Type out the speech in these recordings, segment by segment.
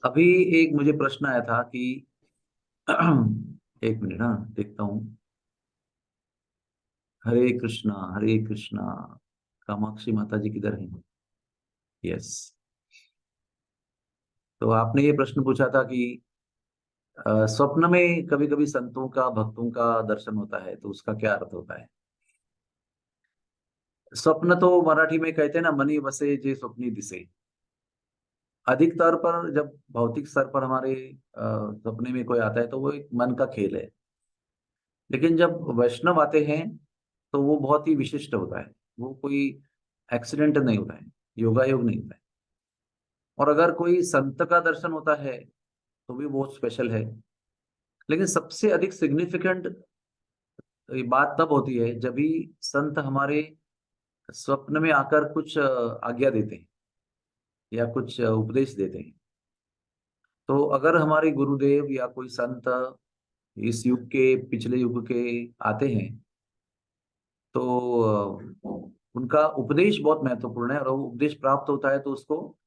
अभी एक मुझे प्रश्न आया था कि एक मिनट, हाँ देखता हूँ। हरे कृष्णा। कामाक्षी माता जी किधर है? यस। तो आपने ये प्रश्न पूछा था कि स्वप्न में कभी कभी संतों का, भक्तों का दर्शन होता है, तो उसका क्या अर्थ होता है? स्वप्न तो मराठी में कहते हैं ना, मनी वसे जे स्वप्नी दिसे। अधिक तौर पर जब भौतिक स्तर पर हमारे सपने में कोई आता है तो वो एक मन का खेल है। लेकिन जब वैष्णव आते हैं तो वो बहुत ही विशिष्ट होता है। वो कोई एक्सीडेंट नहीं होता है, योगा योग नहीं होता है। और अगर कोई संत का दर्शन होता है तो भी बहुत स्पेशल है। लेकिन सबसे अधिक सिग्निफिकेंट बात तब होती है जब भी संत हमारे स्वप्न में आकर कुछ आज्ञा देते हैं या कुछ उपदेश देते हैं। तो अगर हमारे गुरुदेव या कोई संत इस युग के, पिछले युग के आते हैं, तो उनका उपदेश बहुत महत्वपूर्ण है। और वो उपदेश प्राप्त होता है तो उसको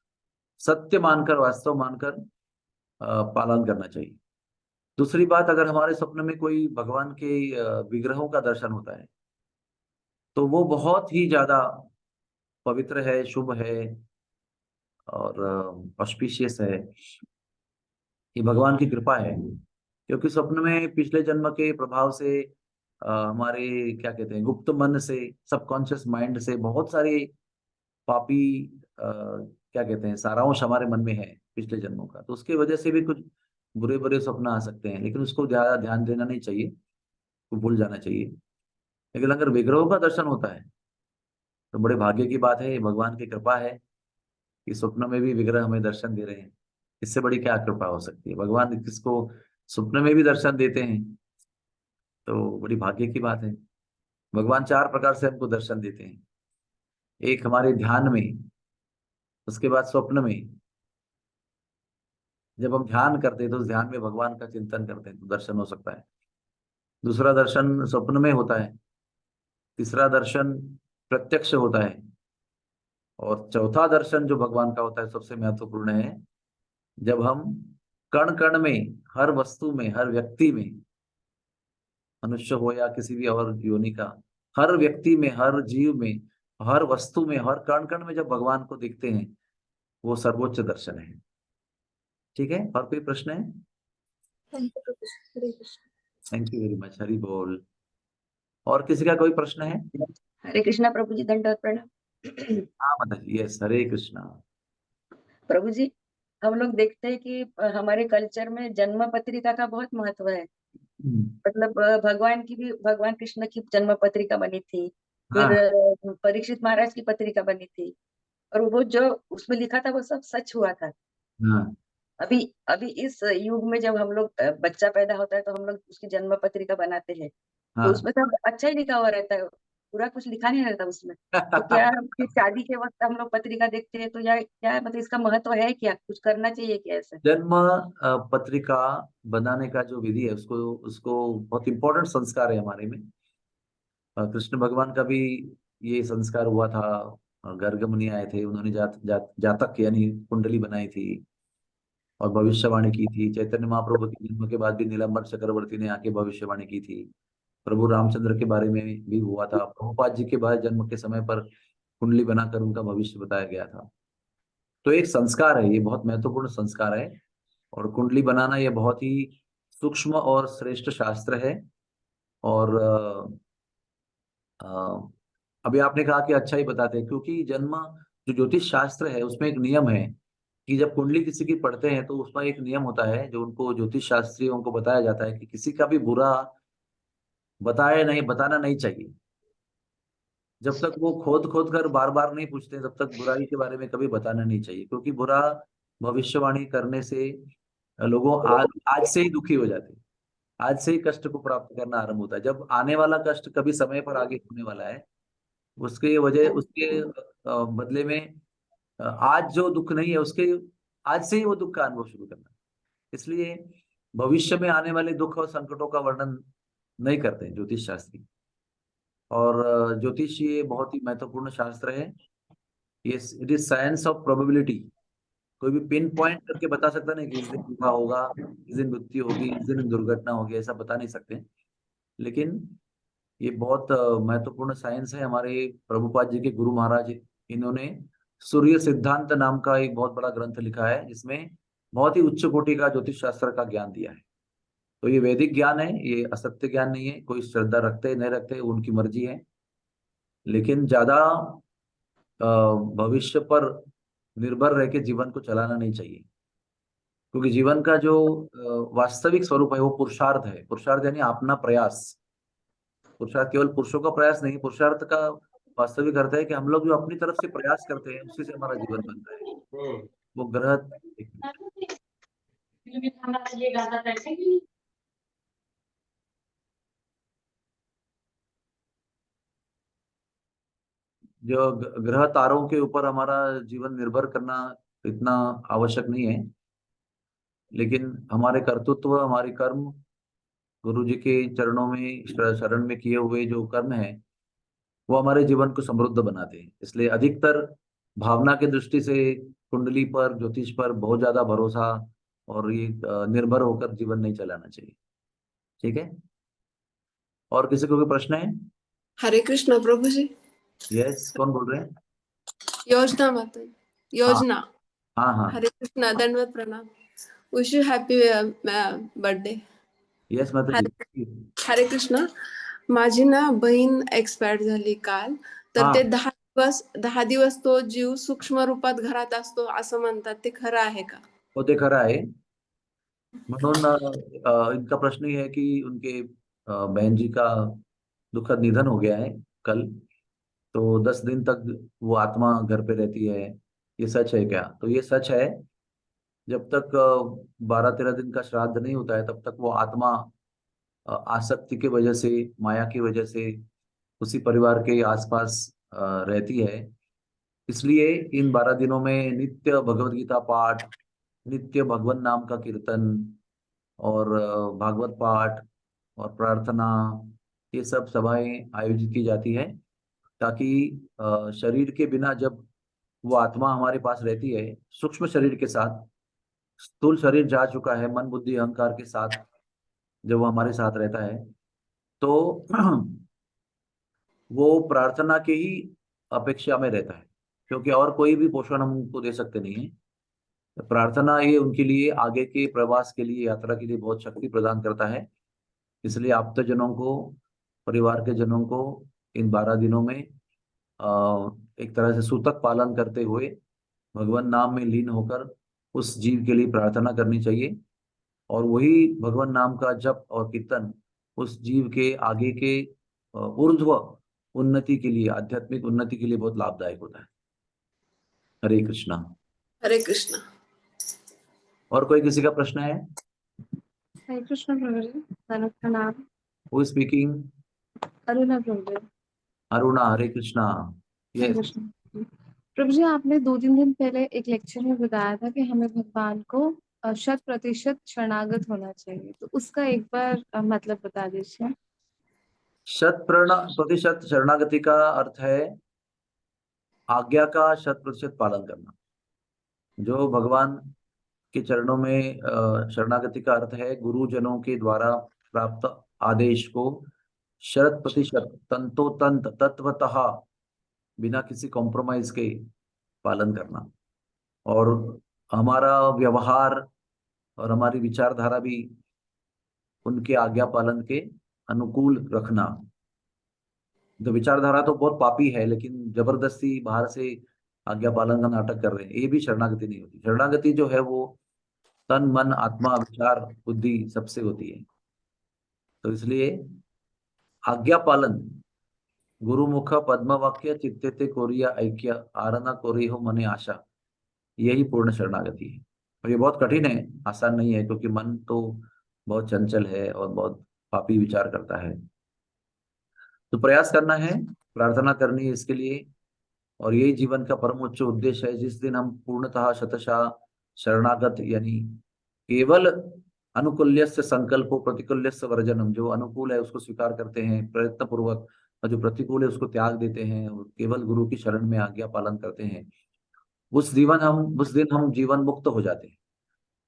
सत्य मानकर, वास्तव मानकर पालन करना चाहिए। दूसरी बात, अगर हमारे स्वप्न में कोई भगवान के विग्रहों का दर्शन होता है तो वो बहुत ही ज्यादा पवित्र है, शुभ है और ऑस्पिशियस है। ये भगवान की कृपा है, क्योंकि स्वप्न में पिछले जन्म के प्रभाव से हमारे, क्या कहते हैं, गुप्त मन से, सबकॉन्शियस माइंड से बहुत सारे पापी, क्या कहते हैं, सारांश हमारे मन में है पिछले जन्मों का। तो उसकी वजह से भी कुछ बुरे बुरे स्वप्न आ सकते हैं, लेकिन उसको ज्यादा ध्यान देना नहीं चाहिए, उसको भूल जाना चाहिए। लेकिन अगर विग्रहों का दर्शन होता है तो बड़े भाग्य की बात है, ये भगवान की कृपा है कि स्वप्न में भी विग्रह हमें दर्शन दे रहे हैं। इससे बड़ी क्या कृपा हो सकती है? भगवान किसको स्वप्न में भी दर्शन देते हैं तो बड़ी भाग्य की बात है। भगवान चार प्रकार से हमको दर्शन देते हैं। एक हमारे ध्यान में, उसके बाद स्वप्न में। जब हम ध्यान करते हैं तो उस ध्यान में भगवान का चिंतन करते हैं तो दर्शन हो सकता है। दूसरा दर्शन स्वप्न में होता है। तीसरा दर्शन प्रत्यक्ष होता है। और चौथा दर्शन जो भगवान का होता है, सबसे महत्वपूर्ण है, जब हम कण कण में, हर वस्तु में, हर व्यक्ति में, मनुष्य हो या किसी भी और योनि का, हर व्यक्ति में, हर जीव में, हर वस्तु में, हर कण कण में जब भगवान को देखते हैं, वो सर्वोच्च दर्शन है। ठीक है, और कोई प्रश्न है? Thank you Prabhu ji. Hare Krishna. Thank you very much, Hari बोल। और किसी का कोई प्रश्न है? हरे कृष्णा प्रभु जी, दंडवत प्रणाम। हाँ बताइए। यस, हरे कृष्णा। प्रभु जी, हम लोग देखते हैं कि हमारे कल्चर में जन्म पत्रिका का बहुत महत्व है। हम्म, मतलब भगवान की भी, भगवान कृष्ण की जन्म पत्रिका बनी थी। फिर हाँ परीक्षित महाराज की पत्रिका बनी थी। और वो जो उसमें लिखा था वो सब सच हुआ था। हाँ अभी अभी इस युग में जब हम लोग बच्चा पैदा होता है तो हम लोग उसकी जन्म पत्रिका बनाते हैं। तो हाँ। उसमें सब अच्छा ही लिखा हुआ रहता है, पूरा कुछ लिखा नहीं रहता उसमें। तो क्या फिर शादी के वक्त हम लोग पत्रिका देखते हैं तो या क्या मतलब इसका महत्व है, क्या कुछ करना चाहिए क्या ऐसे? जन्म पत्रिका बनाने का जो विधि है, उसको उसको बहुत इंपॉर्टेंट संस्कार है हमारे में। कृष्ण भगवान का भी ये संस्कार हुआ था। गर्ग मुनि आए थे, उन्होंने जातक यानी कुंडली बनाई थी और भविष्यवाणी की थी। चैतन्य महाप्रभु के जन्म के बाद भी नीलंबर चक्रवर्ती ने आके भविष्यवाणी की थी। प्रभु रामचंद्र के बारे में भी हुआ था। प्रभुपाद जी के बाद जन्म के समय पर कुंडली बनाकर उनका भविष्य बताया गया था। तो एक संस्कार है, ये बहुत महत्वपूर्ण संस्कार है। और कुंडली बनाना ये बहुत ही सूक्ष्म और श्रेष्ठ शास्त्र है। और अ, अभी आपने कहा कि अच्छा ही बताते हैं, क्योंकि जन्म, जो ज्योतिष शास्त्र है उसमें एक नियम है कि जब कुंडली किसी की पढ़ते हैं तो उसमें एक नियम होता है जो उनको, ज्योतिष शास्त्रियों को बताया जाता है कि किसी का भी बुरा बताना नहीं चाहिए। जब तक वो खोद खोद कर बार बार नहीं पूछते, तब तक बुराई के बारे में कभी बताना नहीं चाहिए। क्योंकि बुरा भविष्यवाणी करने से लोगों आज से ही दुखी हो जाते हैं। आज से ही कष्ट को प्राप्त करना आरंभ होता है। जब आने वाला कष्ट कभी समय पर आगे होने वाला है, उसके वजह, उसके बदले में आज जो दुख नहीं है उसके, आज से ही वो दुख का अनुभव शुरू करना। इसलिए भविष्य में आने वाले दुख और संकटों का वर्णन नहीं करते हैं ज्योतिष शास्त्री। और ज्योतिष ये बहुत ही महत्वपूर्ण शास्त्र है। ये, it is science of probability. कोई भी पिन पॉइंट करके बता सकता नहीं कि इस दिन विवाह होगा, इस दिन मृत्यु होगी, इस दिन दुर्घटना होगी, ऐसा बता नहीं सकते। लेकिन ये बहुत महत्वपूर्ण साइंस है। हमारे प्रभुपाद जी के गुरु महाराज, इन्होंने सूर्य सिद्धांत नाम का एक बहुत बड़ा ग्रंथ लिखा है, जिसमें बहुत ही उच्च कोटि का ज्योतिष शास्त्र का ज्ञान दिया है। तो ये वैदिक ज्ञान है, ये असत्य ज्ञान नहीं है। कोई श्रद्धा रखते नहीं रखते उनकी मर्जी है, लेकिन ज्यादा भविष्य पर निर्भर रह के जीवन को चलाना नहीं चाहिए। क्योंकि जीवन का जो वास्तविक स्वरूप है वो पुरुषार्थ है। पुरुषार्थ यानी अपना प्रयास। पुरुषार्थ केवल पुरुषों का प्रयास नहीं, पुरुषार्थ का वास्तविक अर्थ है कि हम लोग जो अपनी तरफ से प्रयास करते हैं उसी से हमारा जीवन बनता है। वो ग्रह, जो ग्रह तारों के ऊपर हमारा जीवन निर्भर करना इतना आवश्यक नहीं है। लेकिन हमारे कर्तृत्व, हमारे कर्म, गुरु जी के चरणों में, शरण में किए हुए जो कर्म है, वो हमारे जीवन को समृद्ध बनाते हैं। इसलिए अधिकतर भावना की दृष्टि से कुंडली पर, ज्योतिष पर बहुत ज्यादा भरोसा और ये निर्भर होकर जीवन नहीं चलाना चाहिए। ठीक है, और किसी को कोई प्रश्न है? हरे कृष्ण प्रभु जी। यस, कौन बोल रहे हैं? योजना माता, हाँ योजना। हाँ हाँ। हरे कृष्ण, दंडवत प्रणाम। Wish you happy birthday. Yes माता हरे जी। हरे कृष्ण। माझी ना बहीण एक्सपायर झाली काल, तर हाँ, ते 10 दिवस तो जीव सूक्ष्म रूपात घरात असतो असं म्हणतात, ते खरं आहे का? वो देख रहा है। म्हणून इनका प्रश्न ये है कि उनके बहन जी का दुखद निधन हो गया है कल। तो 10 दिन तक वो आत्मा घर पे रहती है, ये सच है क्या? तो ये सच है। जब तक 12-13 दिन का श्राद्ध नहीं होता है, तब तक वो आत्मा आसक्ति की वजह से, माया की वजह से उसी परिवार के आसपास रहती है। इसलिए इन 12 दिनों में नित्य भगवत गीता पाठ, नित्य भगवान नाम का कीर्तन और भागवत पाठ और प्रार्थना, ये सब सभाएं आयोजित की जाती है, ताकि शरीर के बिना जब वो आत्मा हमारे पास रहती है, सूक्ष्म शरीर के साथ, स्थूल शरीर जा चुका है, मन बुद्धि अहंकार के साथ जब वो हमारे साथ रहता है, तो वो प्रार्थना के ही अपेक्षा में रहता है। क्योंकि और कोई भी पोषण हम उनको दे सकते नहीं है। प्रार्थना ये उनके लिए आगे के प्रवास के लिए, यात्रा के लिए बहुत शक्ति प्रदान करता है। इसलिए आप्तजनों को, परिवार के जनों को इन 12 दिनों में एक तरह से सूतक पालन करते हुए भगवान नाम में लीन होकर उस जीव के लिए प्रार्थना करनी चाहिए। और वही भगवान नाम का जप और कीर्तन उस जीव के आगे के ऊर्ध्व उन्नति के लिए, आध्यात्मिक उन्नति के लिए बहुत लाभदायक होता है। हरे कृष्णा। हरे कृष्ण। और कोई किसी का प्रश्न है? हरे कृष्ण प्रभु जी, धन्यवाद प्रणाम। Who speaking? Aruna Prabhu ji. Aruna, Hare Krishna. Hare yes. Krishna Prabhu ji, आपने 2-3 दिन पहले एक लेक्चर में बताया था कि हमें भगवान को 100% शरणागत होना चाहिए, तो उसका एक बार मतलब बता दीजिए। 100% शरणागति का अर्थ है आज्ञा का 100% पालन करना। जो भगवान के चरणों में शरणागति का अर्थ है गुरुजनों के द्वारा प्राप्त आदेश को 100% तंतोतंत तत्वतः बिना किसी कॉम्प्रोमाइज के पालन करना। और हमारा व्यवहार और हमारी विचारधारा भी उनके आज्ञा पालन के अनुकूल रखना। तो विचारधारा तो बहुत पापी है, लेकिन जबरदस्ती बाहर से आज्ञा पालन का नाटक कर रहे हैं, ये भी शरणागति नहीं होती। शरणागति जो है वो तन मन आत्मा विचार बुद्धि सबसे होती है। तो इसलिए आज्ञा पालन, गुरुमुख पद्म वाक्य चित्ते ते कोरिया ऐक्य आरना कोरी हो मने आशा, यही पूर्ण शरणागति है। और ये बहुत कठिन है, आसान नहीं है, क्योंकि मन तो बहुत चंचल है और बहुत पापी विचार करता है। तो प्रयास करना है, प्रार्थना करनी है इसके लिए। और यही जीवन का परम उच्च उद्देश्य है। जिस दिन हम पूर्णतः शतशः शरणागत, यानी केवल अनुकूल्यस्य संकल्पो प्रतिकूल्यस्य वर्जनम, जो अनुकूल है उसको स्वीकार करते हैं प्रयत्न पूर्वक, और जो प्रतिकूल है उसको त्याग देते हैं और केवल गुरु की शरण में आज्ञा पालन करते हैं, उस दिन हम जीवन मुक्त हो जाते हैं,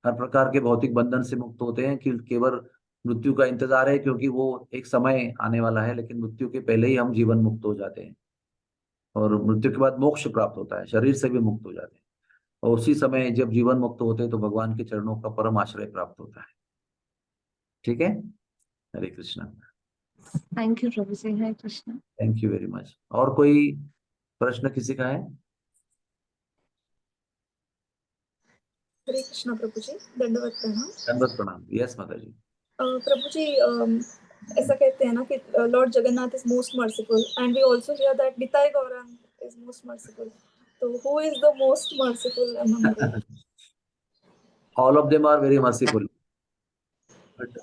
हर प्रकार के भौतिक बंधन से मुक्त होते हैं, कि केवल मृत्यु का इंतजार है, क्योंकि वो एक समय आने वाला है, लेकिन मृत्यु के पहले ही हम जीवन मुक्त हो जाते हैं। और मृत्यु के बाद मोक्ष प्राप्त होता है, शरीर से भी मुक्त हो जाते हैं। और उसी समय जब जीवन मुक्त होते हैं तो भगवान के चरणों का परम आश्रय प्राप्त होता है। ठीक है, Hare Krishna. Thank you Prabhu ji, Hare Krishna. Thank you very much. और कोई प्रश्न किसी का है? हरे कृष्णा प्रभु जी, दंडवत प्रणाम। दंडवत प्रणाम। यस माता जी। प्रभु जी, ऐसा कहते हैं ना कि lord Jagannath is most merciful and we also hear that Nitai Gauranga is most merciful, तो who is the most merciful among them? All of them are very merciful, but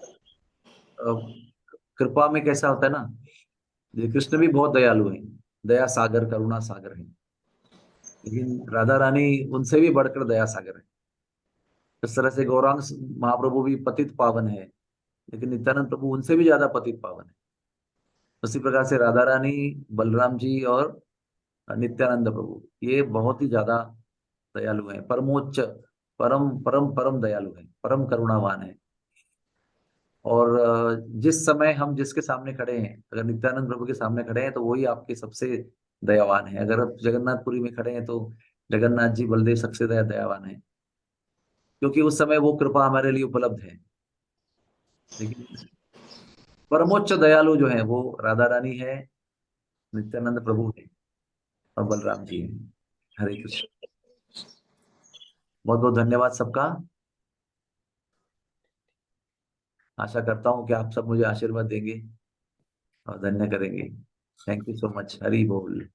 कृपा में कैसा होता है ना, ये कृष्ण भी बहुत दयालु हैं, दया सागर करुणा सागर है, लेकिन राधा रानी उनसे भी बढ़कर दया सागर है। इस तरह से गौरांग महाप्रभु भी पतित पावन है, लेकिन नित्यानंद प्रभु उनसे भी ज्यादा पतित पावन है। उसी प्रकार से राधा रानी, बलराम जी और नित्यानंद प्रभु ये बहुत ही ज्यादा दयालु हैं, परमोच्च, परम परम परम दयालु हैं, परम करुणावान है। और जिस समय हम जिसके सामने खड़े हैं, अगर नित्यानंद प्रभु के सामने खड़े हैं तो वही आपके सबसे दयावान है। अगर आप जगन्नाथपुरी में खड़े हैं तो जगन्नाथ जी बलदेव सबसे दयावान है, क्योंकि उस समय वो कृपा हमारे लिए उपलब्ध है। लेकिन परमोच्च दयालु जो है वो राधा रानी है, नित्यानंद प्रभु है और बलराम जी है। हरे कृष्ण। बहुत बहुत धन्यवाद सबका। आशा करता हूँ कि आप सब मुझे आशीर्वाद देंगे और धन्य करेंगे। Thank you so much. Hari बोल।